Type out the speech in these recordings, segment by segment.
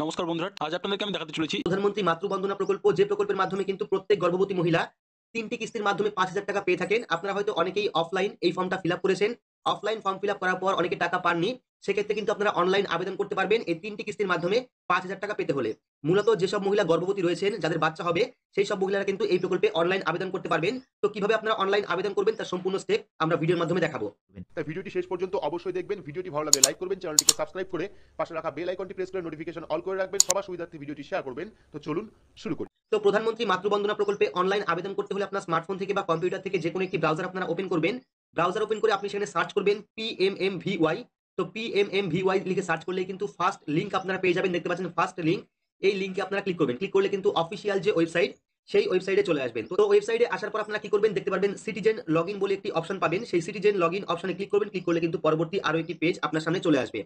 নমস্কার বন্ধুরা, আজ আপনাদেরকে আমি দেখাতে চলেছি প্রধানমন্ত্রী মাতৃবন্দনা প্রকল্প, যে প্রকল্পের মাধ্যমে কিন্তু প্রত্যেক গর্ভবতী মহিলা ৩ টি কিস্তির মাধ্যমে ৫,০০০ টাকা পেয়ে থাকেন। আপনারা হয়তো অনেকেই অফলাইন এই ফর্মটা ফিল আপ করেছেন। অফলাইন ফর্ম ফিল আপ করার পর অনেকে টাকা পাননি। সেক্ষেত্রে কিন্তু আপনারা অনলাইন আবেদন করতে পারবেন এই ৩ টি কিস্তির মাধ্যমে ৫,০০০ টাকা পেতে হলে। মূলত যেসব মহিলা গর্ভবতী রয়েছেন, যাদের বাচ্চা হবে, সেই সব মহিলারা কিন্তু এই প্রকল্পে অনলাইন আবেদন করতে পারবেন। তো কিভাবে আপনারা অনলাইন আবেদন করবেন তার সম্পূর্ণ স্টেপ আমরা ভিডিওর মাধ্যমে দেখাবো। তাই ভিডিওটি শেষ পর্যন্ত অবশ্যই দেখবেন। ভিডিওটি ভালো লাগলে লাইক করবেন, চ্যানেলটিকে সাবস্ক্রাইব করে পাশে রাখা বেল আইকনটি প্রেস করে নোটিফিকেশন অল করে রাখবেন। সবার সুবিধার্থে ভিডিওটি শেয়ার করবেন। তো চলুন শুরু করি। তো প্রধানমন্ত্রী মাতৃবন্দনা প্রকল্পে অনলাইন আবেদন করতে হলে আপনার স্মার্টফোন থেকে বা কম্পিউটার থেকে যেকোনো একটি ব্রাউজার আপনারা ওপেন করবেন। ব্রাউজার ওপেন করে আপনি সেখানে সার্চ করবেন PMMVY। তো PMMVY লিখে সার্চ করলেই কিন্তু ফার্স্ট লিংক আপনারা পেয়ে যাবেন। দেখতে পাচ্ছেন ফার্স্ট লিংক। এই লিংকে আপনারা ক্লিক করবেন। ক্লিক করলে কিন্তু অফিসিয়াল যে ওয়েবসাইট, সেই ওয়েবসাইটে চলে আসবেন। তো ওয়েবসাইটে আসার পর আপনারা কি করবেন, দেখতে পারবেন সিটিজেন লগইন বলে একটি অপশন পাবেন। সেই সিটিজেন লগইন অপশনে ক্লিক করবেন। ক্লিক করলে কিন্তু পরবর্তী আরো একটি পেজ আপনার সামনে চলে আসবে।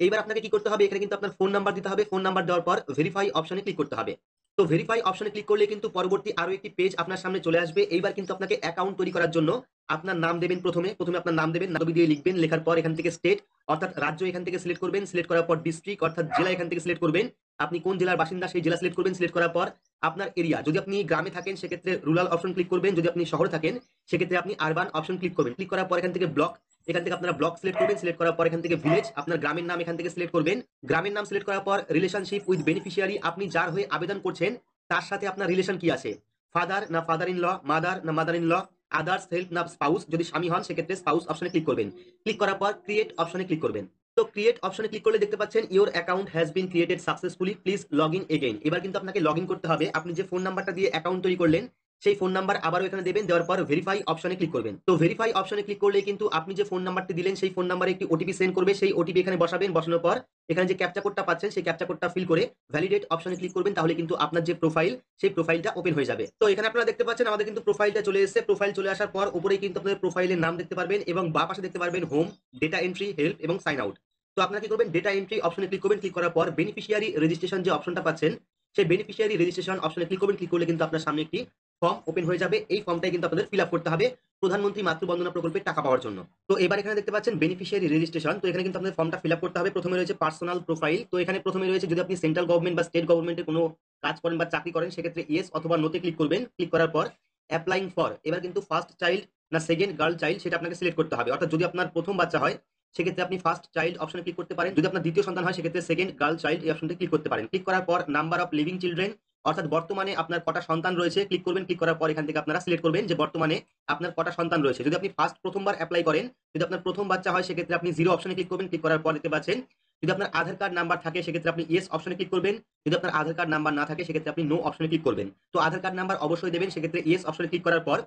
এইবার আপনাকে কি করতে হবে, এখানে কিন্তু আপনার ফোন নাম্বার দিতে হবে। ফোন নাম্বার দেওয়ার পর ভেরিফাই অপশনে ক্লিক করতে হবে। তো ভেরিফাই অপশনে ক্লিক করলে কিন্তু পরবর্তী আরো একটি পেজ আপনার সামনে চলে আসবে। এইবার কিন্তু আপনাকে অ্যাকাউন্ট তৈরি করার জন্য আপনার নাম দেবেন। প্রথমে আপনার নাম দেবেন, নাম দিয়ে লিখবেন। লেখার পর এখান থেকে স্টেট অর্থাৎ রাজ্য এখান থেকে সিলেক্ট করবেন। সিলেক্ট করার পর ডিস্ট্রিক্ট অর্থাৎ জেলা এখান থেকে সিলেক্ট করবেন। আপনি কোন জেলার বাসিন্দা সেই জেলা সিলেক্ট করবেন। সিলেক্ট করার পর আপনার এরিয়া, যদি আপনি গ্রামে থাকেন সেক্ষেত্রে রুরাল অপশন ক্লিক করবেন। যদি আপনি শহরে থাকেন সেক্ষেত্রে আপনি আরবান অপশন ক্লিক করবেন। ক্লিক করার পর এখান থেকে ব্লক, এখান থেকে আপনারা ব্লক সিলেক্ট করবেন। সিলেক্ট করার পর এখান থেকে ভিলেজ, আপনার গ্রামের নাম এখান থেকে সিলেক্ট করবেন। গ্রামের নাম সিলেক্ট করার পর রিলেশনশিপ উইথ বেনিফিশিয়ারি, আপনি যার হয়ে আবেদন করছেন তার সাথে আপনার রিলেশন কি আছে, ফাদার না ফাদার ইন ল, মাদার না mother in law, others help না স্পাউস, যদি স্বামী হন সেক্ষেত্রে স্পাউস অপশনে ক্লিক করবেন। ক্লিক করার পর ক্রিয়েট অপশনে ক্লিক করবেন। তো ক্রিয়েট অপশনে ক্লিক করলে দেখতে পাচ্ছেন your account has been created successfully, please log in again. এবার কিন্তু আপনাকে লগ ইন করতে হবে। আপনি যে ফোন নাম্বারটা দিয়ে অ্যাকাউন্ট তৈরি করলেন সেই ফোন নাম্বার আবারও এখানে দেবেন। দেওয়ার পর ভেরিফাই অপশনে ক্লিক করবেন। তো ভেরিফাই অপশনে ক্লিক করলে কিন্তু আপনি যে ফোন নাম্বারটি দিলেন সেই ফোন নাম্বারে একটি ওটিপি সেন্ড করবে। সেই ওটিপি এখানে বসাবেন। বসানোর পর এখানে যে ক্যাপচা কোডটা পাচ্ছেন সেই ক্যাপচা কোডটা ফিল করে ভ্যালিডেট অপশনে ক্লিক করবেন। তাহলে কিন্তু আপনার যে প্রোফাইল সেই প্রোফাইলটা ওপেন হয়ে যাবে। তো এখানে আপনারা দেখতে পাচ্ছেন আমাদের কিন্তু প্রোফাইলটা চলে এসেছে। প্রোফাইল চলে আসার পর উপরেই কিন্তু আপনাদের প্রোফাইলের নাম দেখতে পারবেন এবং বাঁ পাশে দেখতে পারবেন হোম, ডেটা এন্ট্রি, হেল্প এবং সাইন আউট। তো আপনারা কি করবেন, ডেটা এন্ট্রি অপশনে ক্লিক করবেন। ক্লিক করার পর বেনিফিশিয়ারি রেজিস্ট্রেশন যে অপশনটা পাচ্ছেন সেই বেনিফিশিয়ারি রেজিস্ট্রেশন অপশনে ক্লিক করবেন। ক্লিক করলে কিন্তু আপনার সামনে একটি ফর্ম ওপেন হয়ে যাবে। এই ফর্মটাই কিন্তু আপনাদের ফিল আপ করতে হবে প্রধানমন্ত্রী মাতৃবন্দনা প্রকল্পের টাকা পাওয়ার জন্য। তো এবার এখানে দেখতে পাচ্ছেন বেনিফিশিয়ারি রেজিস্ট্রেশন। তো এখানে কিন্তু আপনাদের ফর্মটা ফিল আপ করতে হবে। প্রথমে রয়েছে পার্সোনাল প্রোফাইল। তো এখানে প্রথমে রয়েছে যদি আপনি সেন্ট্রাল গভর্নমেন্ট বা স্টেট গভর্নমেন্টের কোনো কাজ করেন বা চাকরি করেন সেক্ষেত্রে ইয়েস অথবা নোতে ক্লিক করবেন। ক্লিক করার পর অ্যাপ্লাইং ফর, এবার কিন্তু ফার্স্ট চাইল্ড না সেকেন্ড গার্ল চাইল্ড সেটা আপনাকে সিলেক্ট করতে হবে। অর্থাৎ যদি আপনার প্রথম বাচ্চা হয় সেক্ষেত্রে আপনি ফার্স্ট চাইল্ড অপশনে ক্লিক করতে পারেন। যদি আপনার দ্বিতীয় সন্তান হয় সেক্ষেত্রে সেকেন্ড গার্ল চাইল্ড এই অপশনটি ক্লিক করতে পারেন। ক্লিক করার পর নাম্বার অফ লিভিং চিলড্রেন অর্থাৎ বর্তমানে আপনার কটা সন্তান রয়েছে ক্লিক করবেন। ক্লিক করার পর এখান থেকে আপনারা সিলেক্ট করবেন যে বর্তমানে আপনার কটা সন্তান রয়েছে। যদি আপনি প্রথমবার অ্যাপ্লাই করেন, যদি আপনার প্রথম বাচ্চা হয় সেক্ষেত্রে আপনি 0 অপশনে ক্লিক করবেন। ক্লিক করার পর দেখতে পাচ্ছেন যদি আপনার আধার কার্ড নাম্বার থাকে সেক্ষেত্রে আপনি ইয়েস অপশনে ক্লিক করবেন। যদি আপনার আধার কার্ড নাম্বার না থাকে সেক্ষেত্রে আপনি নো অপশনে ক্লিক করবেন। তো আধার কার্ড নাম্বার অবশ্যই দেবেন, সেক্ষেত্রে ইয়েস অপশনে ক্লিক করার পর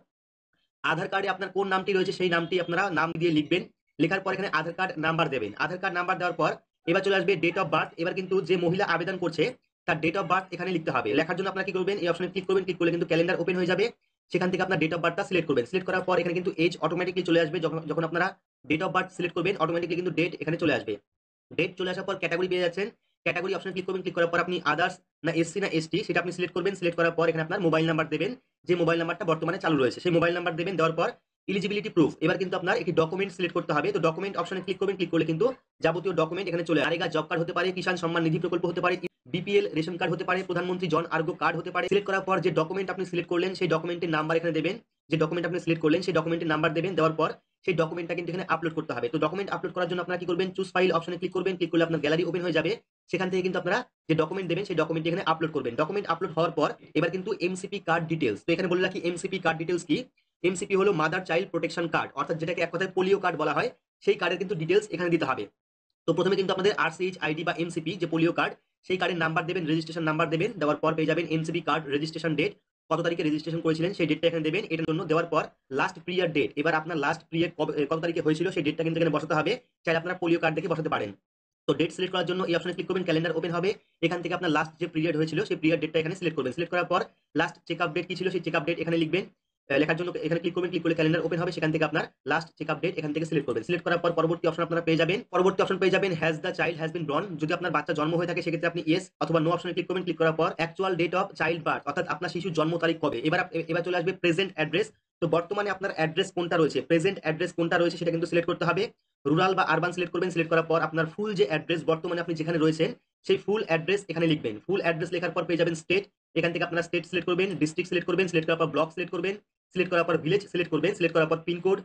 আধার কার্ডে আপনার কোন নামটি রয়েছে সেই নামটি আপনারা নাম দিয়ে লিখবেন। লেখার পর এখানে আধার কার্ড নাম্বার দেবেন। আধার কার্ড নাম্বার দেওয়ার পর এবার চলে আসবে ডেট অফ বার্থ। এবার কিন্তু যে মহিলা আবেদন করছে তার ডেট অফ বার্থ এখানে লিখতে হবে। লেখার জন্য আপনারা কি করবেন, এই অপশনে ক্লিক করবেন। ক্লিক করলে কিন্তু ক্যালেন্ডার ওপেন হয়ে যাবে। সেখান থেকে আপনার ডেট অফ বার্থটা সিলেক্ট করবেন। সিলেক্ট করার পর এখানে কিন্তু এজ অটোমেটিক্যালি চলে আসবে। যখন যখন আপনারা ডেট অফ বার্থ সিলেক্ট করবেন অটোমেটিক্যালি কিন্তু ডেট এখানে চলে আসবে। ডেট চলে আসার পর ক্যাটাগরি পেয়ে যাচ্ছেন। ক্যাটাগরি অপশনে ক্লিক করবেন। ক্লিক করার পর আপনি আদার্স না এসসি না এসটি সেটা আপনি সিলেক্ট করবেন। সিলেক্ট করার পর এখানে আপনার মোবাইল নাম্বার দেবেন। যে মোবাইল নাম্বারটা বর্তমানে চালু রয়েছে সেই মোবাইল নাম্বার দেবেন। দেওয়ার পর এলিজিবিলিটি প্রুফ, এবার কিন্তু আপনার একটি ডকুমেন্ট সিলেক্ট করতে হবে। তো ডকুমেন্ট অপশনে ক্লিক করবেন। ক্লিক করলে কিন্তু যাবতীয় ডকুমেন্ট এখানে চলে আসবে। নারেগা জব কার্ড হতে পারে, কিষাণ সম্মান নিধি প্রকল্প হতে পারে, বিপিএল রেশন কার্ড হতে পারে, প্রধানমন্ত্রী জন আরোগ্য কার্ড হতে পারে। সিলেক্ট করার পর যে ডকুমেন্ট আপনি সিলেক্ট করলেন সেই ডকুমেন্টের নাম্বার এখানে দেবেন। যে ডকুমেন্ট আপনি সিলেক্ট করলেন সেই ডকুমেন্টের নাম্বার দেবেন। দেওয়ার পর সেই ডকুমেন্টটা কিন্তু এখানে আপলোড করতে হবে। তো ডকুমেন্ট আপলোড করার জন্য আপনারা কি করবেন, চুজ ফাইল অপশনে ক্লিক করবেন। ক্লিক করলে আপনার গ্যালারি ওপেন হয়ে যাবে। সেখান থেকে কিন্তু আপনারা যে ডকুমেন্ট দেবেন সেই ডকুমেন্ট এখানে আপলোড করবেন। ডকুমেন্ট আপলোড হওয়ার পর এবার কিন্তু এমসিপি কার্ড ডিটেইলস। তো এখানে বলে রাখি এমসিপি কার্ড ডিটেইলস কি। এমসিপি হলো মাদার চাইল্ড প্রোটেকশন কার্ড, অর্থাৎ যেটাকে এক কথায় পোলিও কার্ড বলা হয়। সেই কার্ডের কিন্তু ডিটেইলস এখানে দিতে হবে। তো প্রথমে কিন্তু আপনাদের আরসিএইচ আইডি বা এমসিপি যে পোলিও কার্ড সেই কার্ডের নাম্বার দেবেন, রেজিস্ট্রেশন নাম্বার দেবেন। দেওয়ার পর পেয়ে যাবেন এমসিপি কার্ড রেজিস্ট্রেশন ডেট, কত তারিখে রেজিস্ট্রেশন করেছিলেন সেই ডেটটা এখানে দেবেন। এটার জন্য দেওয়ার পর লাস্ট পিরিয়ড ডেট, এবার আপনার লাস্ট পিরিয়ড কত তারিখে হয়েছিল সেই ডেটটা কিন্তু এখানে বসাতে হবে। চাইলে আপনারা পোলিও কার্ড দেখে বসাতে পারেন। তো ডেট সিলেক্ট করার জন্য এই অপশনে ক্লিক করবেন। ক্যালেন্ডার ওপেন হবে। এখান থেকে আপনার লাস্ট যে পিরিয়ড হয়েছিল সেই পিরিয়ড ডেটটা এখানে সিলেক্ট করবেন। সিলেক্ট করার পর লাস্ট চেকআপ ডেট কি ছিল সেই চেকআপ ডেট এখানে লিখবেন। লেখার জন্য এখানে ক্লিক করবেন। ক্লিক করলে ক্যালেন্ডার ওপেন হবে। সেখান থেকে আপনার লাস্ট চেকআপ ডেট এখান থেকে সিলেক্ট করবেন। সিলেক্ট করার পর পরবর্তী অপশন আপনারা পেয়ে যাবেন। পরবর্তী অপশন পেয়ে যাবেন has the child has been born. যদি আপনার বাচ্চা জন্ম হয়ে থাকে সেক্ষেত্রে আপনি ইয়েস অথবা নো অপশনে ক্লিক করবেন। ক্লিক করার পর actual date of child birth, অর্থাৎ আপনার শিশুর জন্ম তারিখ কবে। এবার চলে আসবে প্রেজেন্ট অ্যাড্রেস। তো বর্তমানে আপনার অ্যাড্রেস কোনটা রয়েছে, প্রেজেন্ট অ্যাড্রেস কোনটা রয়েছে সেটা কিন্তু সিলেক্ট করতে হবে। রুরাল বা আরবান সিলেক্ট করবেন। সিলেক্ট করার পর আপনার ফুল যে অ্যাড্রেস বর্তমানে আপনি যেখানে রয়েছেন সেই ফুল অ্যাড্রেস এখানে লিখবেন। ফুল অ্যাড্রেস লেখার পর পেয়ে যাবেন স্টেট। এখান থেকে আপনারা স্টেট সিলেক্ট করবেন, ডিস্ট্রিক্ট সিলেক্ট করবেন, সিলেক্ট করার পর ব্লক সিলেক্ট করবেন, সিলেক্ট করার পর ভিলেজ সিলেক্ট করবেন, সিলেক্ট করার পর পিনকোড,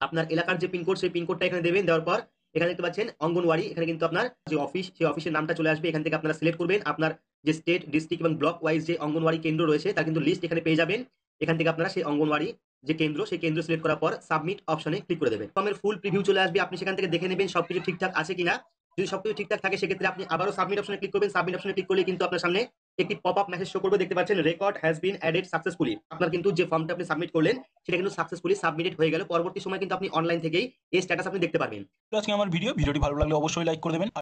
আপনার এলাকার যে পিনকোড সেই পিনকোডটা এখানে দেবেন। দেওয়ার পর এখানে দেখতে পাচ্ছেন অঙ্গনওয়াড়ি, এখানে কিন্তু আপনার যে অফিস সেই অফিসের নামটা চলে আসবে। এখান থেকে আপনারা সিলেক্ট করবেন আপনার যে স্টেট, ডিস্ট্রিক্ট এবং ব্লক ওয়াইজ যে অঙ্গনওয়াড়ি কেন্দ্র রয়েছে তার কিন্তু লিস্ট এখানে পেয়ে যাবেন। এখান থেকে আপনারা সেই অঙ্গনওয়াড়ি যে কেন্দ্র সেই কেন্দ্র সিলেক্ট করার পর সাবমিট অপশনে ক্লিক করে দেবেন। ফর্মের ফুল প্রিভিউ চলে আসবে, আপনি সেখান থেকে দেখে নেবেন সবকিছু ঠিকঠাক আছে কিনা। যদি সবকিছু ঠিকঠাক থাকে সেক্ষেত্রে আপনি আবারও সাবমিট অপশনে ক্লিক করবেন। সাবমিট অপশনে ক্লিক করলে কিন্তু আপনার সামনে একটি পপ আপ মেসেজ শো করবে, দেখতে পাচ্ছেন record has been added successfully. আপনার কিন্তু যে ফর্মটা আপনি সাবমিট করলেন সেটা কিন্তু সাকসেসফুলি সাবমিটেড হয়ে গেল। পরবর্তী সময় কিন্তু আপনি অনলাইন থেকেই এই স্ট্যাটাস আপনি দেখতে পারবেন। তো আজকে আমার ভিডিওটি ভালো লাগলে অবশ্যই লাইক করে দেবেন।